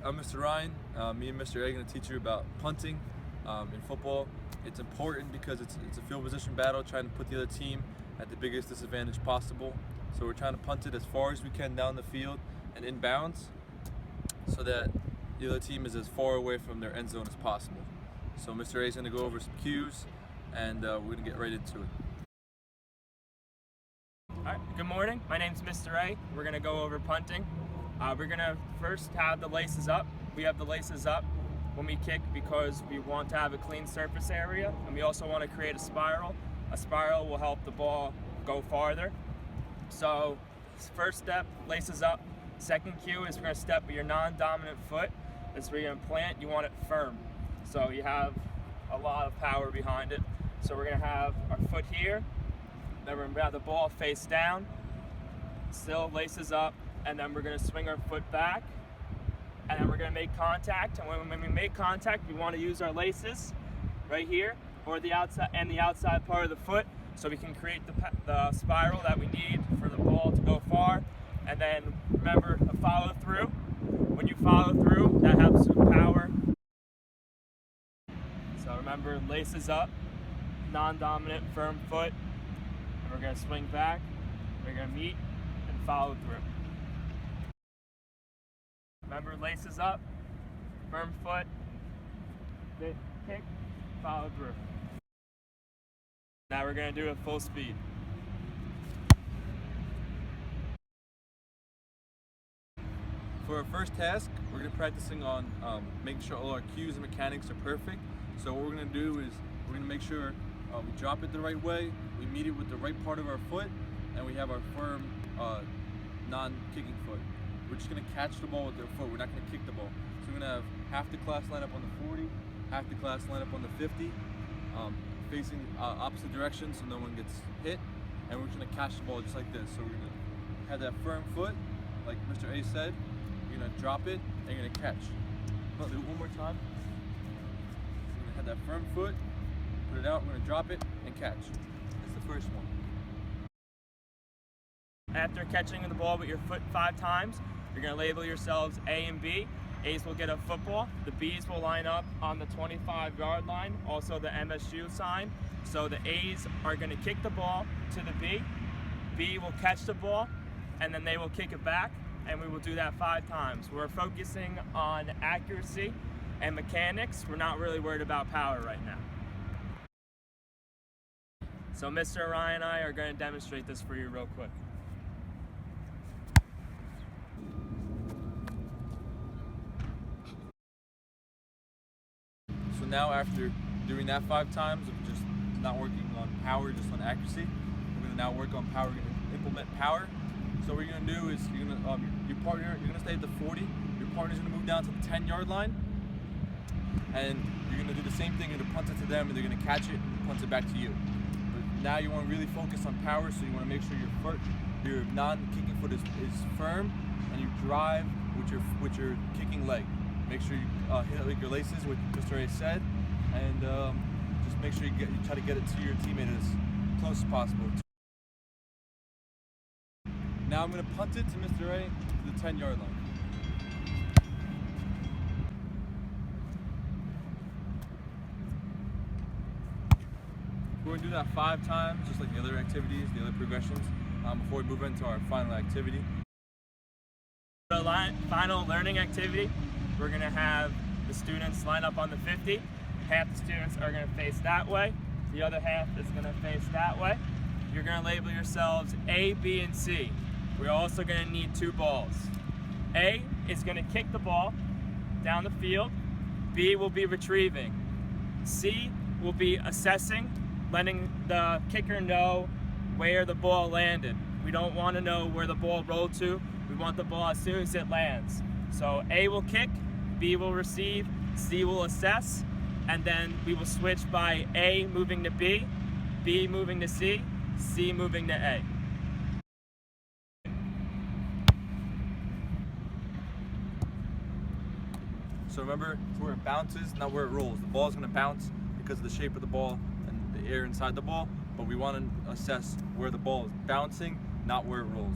I'm Mr. Ryan. Me and Mr. A are going to teach you about punting in football. It's important because it's a field position battle, trying to put the other team at the biggest disadvantage possible. So we're trying to punt it as far as we can down the field and in bounds so that the other team is as far away from their end zone as possible. So Mr. A is going to go over some cues and we're going to get right into it. All right, good morning. My name's Mr. A. We're going to go over punting. We're going to first have the laces up. We have the laces up when we kick because we want to have a clean surface area, and we also want to create a spiral. A spiral will help the ball go farther. So first step, laces up. Second cue is we're going to step with your non-dominant foot. That's where you're going to plant. You want it firm, so you have a lot of power behind it. So we're going to have our foot here. Then we're going to have the ball face down, still laces up, and then we're going to swing our foot back, and then we're going to make contact. And when we make contact, we want to use our laces right here or the outside and the outside part of the foot, so we can create the spiral that we need for the ball to go far. And then remember to follow through. When you follow through, that helps with power. So remember, laces up, non-dominant, firm foot. And we're going to swing back, we're going to meet, and follow through. Remember, laces up, firm foot, kick, follow through. Now we're going to do it full speed. For our first task, we're going to be practicing on making sure all our cues and mechanics are perfect. So what we're going to do is we're going to make sure we drop it the right way, we meet it with the right part of our foot, and we have our firm non-kicking foot. We're just going to catch the ball with their foot. We're not going to kick the ball. So we're going to have half the class line up on the 40, half the class line up on the 50, facing opposite directions so no one gets hit. And we're just going to catch the ball just like this. So we're going to have that firm foot, like Mr. A said. You're going to drop it and you're going to catch. Do it one more time. We're going to have that firm foot, put it out, we're going to drop it and catch. That's the first one. After catching the ball with your foot 5 times, you're going to label yourselves A and B. A's will get a football. The B's will line up on the 25-yard line, also the MSU sign. So the A's are going to kick the ball to the B. B will catch the ball, and then they will kick it back, and we will do that 5 times. We're focusing on accuracy and mechanics. We're not really worried about power right now. So Mr. Ryan and I are going to demonstrate this for you real quick. So now after doing that 5 times of just not working on power, just on accuracy, we're going to now work on power. We're going to implement power. So what you're going to do is you're going to you're going to stay at the 40. Your partner's going to move down to the 10-yard line, and you're going to do the same thing. You're going to punt it to them, and they're going to catch it and punt it back to you. But now you want to really focus on power, so you want to make sure your non-kicking foot is firm, and you drive with your kicking leg. Make sure you hit it with your laces, what Mr. A said, and just make sure you try to get it to your teammate as close as possible. Now I'm going to punt it to Mr. A to the 10-yard line. We're going to do that 5 times, just like the other activities, the other progressions, before we move into our final activity. The final learning activity, we're going to have the students line up on the 50. Half the students are going to face that way. The other half is going to face that way. You're going to label yourselves A, B, and C. We're also going to need 2 balls. A is going to kick the ball down the field. B will be retrieving. C will be assessing, letting the kicker know where the ball landed. We don't want to know where the ball rolled to. We want the ball as soon as it lands. So A will kick, B will receive, C will assess, and then we will switch by A moving to B, B moving to C, C moving to A. So remember, it's where it bounces, not where it rolls. The ball is going to bounce because of the shape of the ball and the air inside the ball, but we want to assess where the ball is bouncing, not where it rolls.